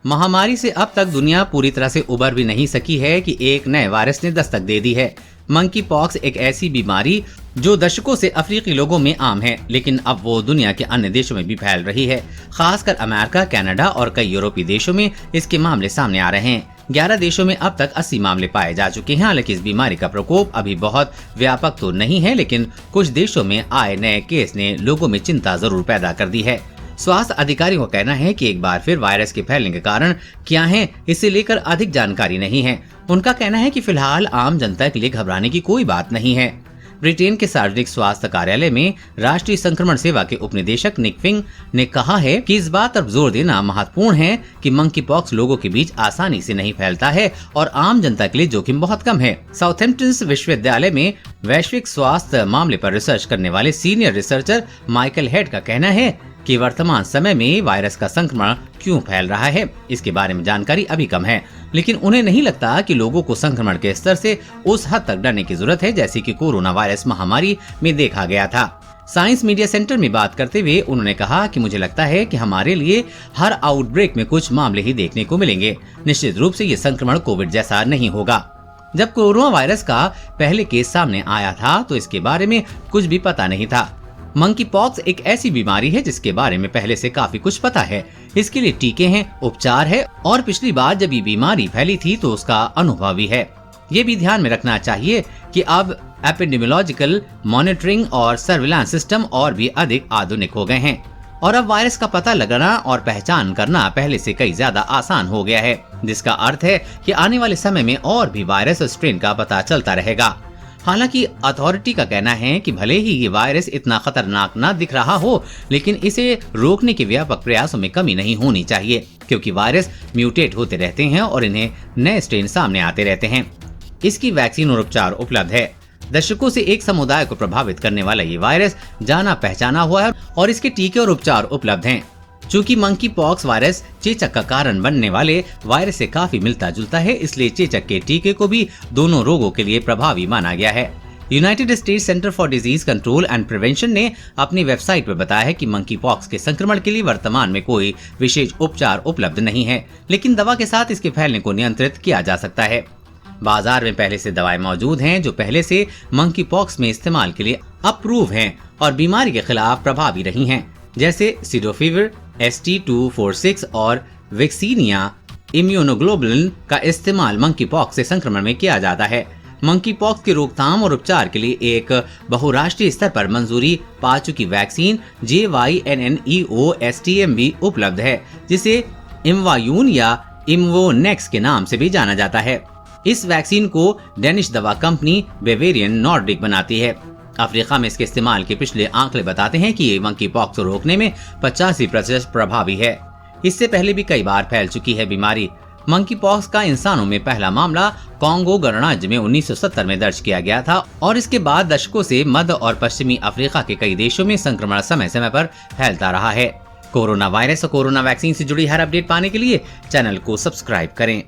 महामारी से अब तक दुनिया पूरी तरह से उबर भी नहीं सकी है कि एक नए वायरस ने दस्तक दे दी है। मंकी पॉक्स एक ऐसी बीमारी जो दशकों से अफ्रीकी लोगों में आम है, लेकिन अब वो दुनिया के अन्य देशों में भी फैल रही है। खासकर अमेरिका, कनाडा और कई यूरोपीय देशों में इसके मामले सामने आ रहे हैं। 11 देशों में अब तक 80 मामले पाए जा चुके हैं। हालांकि इस बीमारी का प्रकोप अभी बहुत व्यापक तो नहीं है, लेकिन कुछ देशों में आए नए केस ने लोगों में चिंता जरूर पैदा कर दी है। स्वास्थ्य अधिकारियों का कहना है कि एक बार फिर वायरस के फैलने के कारण क्या है, इसे लेकर अधिक जानकारी नहीं है। उनका कहना है कि फिलहाल आम जनता के लिए घबराने की कोई बात नहीं है। ब्रिटेन के सार्वजनिक स्वास्थ्य कार्यालय में राष्ट्रीय संक्रमण सेवा के उपनिदेशक निक फिंग ने कहा है कि इस बात पर जोर देना महत्वपूर्ण है कि मंकी पॉक्स लोगों के बीच आसानी से नहीं फैलता है और आम जनता के लिए जोखिम बहुत कम है। साउथहैम्पटन विश्वविद्यालय में वैश्विक स्वास्थ्य मामले पर रिसर्च करने वाले सीनियर रिसर्चर माइकल हेड का कहना है कि वर्तमान समय में वायरस का संक्रमण क्यों फैल रहा है, इसके बारे में जानकारी अभी कम है, लेकिन उन्हें नहीं लगता कि लोगों को संक्रमण के स्तर से उस हद तक डरने की जरूरत है जैसे कि कोरोना वायरस महामारी में देखा गया था। साइंस मीडिया सेंटर में बात करते हुए उन्होंने कहा कि मुझे लगता है कि हमारे लिए हर आउटब्रेक में कुछ मामले ही देखने को मिलेंगे। निश्चित रूप से ये संक्रमण कोविड जैसा नहीं होगा। जब कोरोना वायरस का पहले केस सामने आया था तो इसके बारे में कुछ भी पता नहीं था। मंकी पॉक्स एक ऐसी बीमारी है जिसके बारे में पहले से काफी कुछ पता है। इसके लिए टीके हैं, उपचार है और पिछली बार जब ये बीमारी फैली थी तो उसका अनुभव भी है। ये भी ध्यान में रखना चाहिए कि अब एपिडेमियोलॉजिकल मॉनिटरिंग और सर्विलांस सिस्टम और भी अधिक आधुनिक हो गए हैं और अब वायरस का पता लगाना और पहचान करना पहले से कई ज्यादा आसान हो गया है, जिसका अर्थ है कि आने वाले समय में और भी वायरस और स्ट्रेन का पता चलता रहेगा। हालांकि अथॉरिटी का कहना है कि भले ही ये वायरस इतना खतरनाक ना दिख रहा हो, लेकिन इसे रोकने के व्यापक प्रयासों में कमी नहीं होनी चाहिए, क्योंकि वायरस म्यूटेट होते रहते हैं और इन्हें नए स्ट्रेन सामने आते रहते हैं। इसकी वैक्सीन और उपचार उपलब्ध है। दशकों से एक समुदाय को प्रभावित करने वाला ये वायरस जाना पहचाना हुआ है और इसके टीके और उपचार उपलब्ध हैं। चूंकि मंकी पॉक्स वायरस चेचक का कारण बनने वाले वायरस से काफी मिलता जुलता है, इसलिए चेचक के टीके को भी दोनों रोगों के लिए प्रभावी माना गया है। United states centre for disease control and prevention ने अपनी वेबसाइट पर बताया है कि मंकी पॉक्स के संक्रमण के लिए वर्तमान में कोई विशेष उपचार उपलब्ध नहीं है, लेकिन दवा के साथ इसके फैलने को नियंत्रित किया जा सकता है। बाजार में पहले से दवाएं मौजूद हैं जो पहले से मंकी पॉक्स में इस्तेमाल के लिए अप्रूव हैं और बीमारी के खिलाफ प्रभावी रही हैं, जैसे सिडोफिविर, ST246 और वैक्सीनिया इम्यूनोग्लोबुलिन का इस्तेमाल मंकी पॉक्स से संक्रमण में किया जाता है। मंकी पॉक्स की रोकथाम और उपचार के लिए एक बहुराष्ट्रीय स्तर पर मंजूरी पा चुकी वैक्सीन JYNNEO-STM भी उपलब्ध है, जिसे इम्वायून या इम्वोनेक्स के नाम से भी जाना जाता है। इस वैक्सीन को डेनिश दवा कंपनी बेवेरियन नॉर्डिक बनाती है। अफ्रीका में इसके इस्तेमाल के पिछले आंकड़े बताते हैं कि ये मंकी पॉक्स को रोकने में 85% प्रभावी है। इससे पहले भी कई बार फैल चुकी है बीमारी। मंकी पॉक्स का इंसानों में पहला मामला कांगो गणराज्य में 1970 में दर्ज किया गया था और इसके बाद दशकों से मध्य और पश्चिमी अफ्रीका के कई देशों में संक्रमण समय समय पर फैलता रहा है। कोरोना वायरस और कोरोना वैक्सीन से जुड़ी हर अपडेट पाने के लिए चैनल को सब्सक्राइब करें।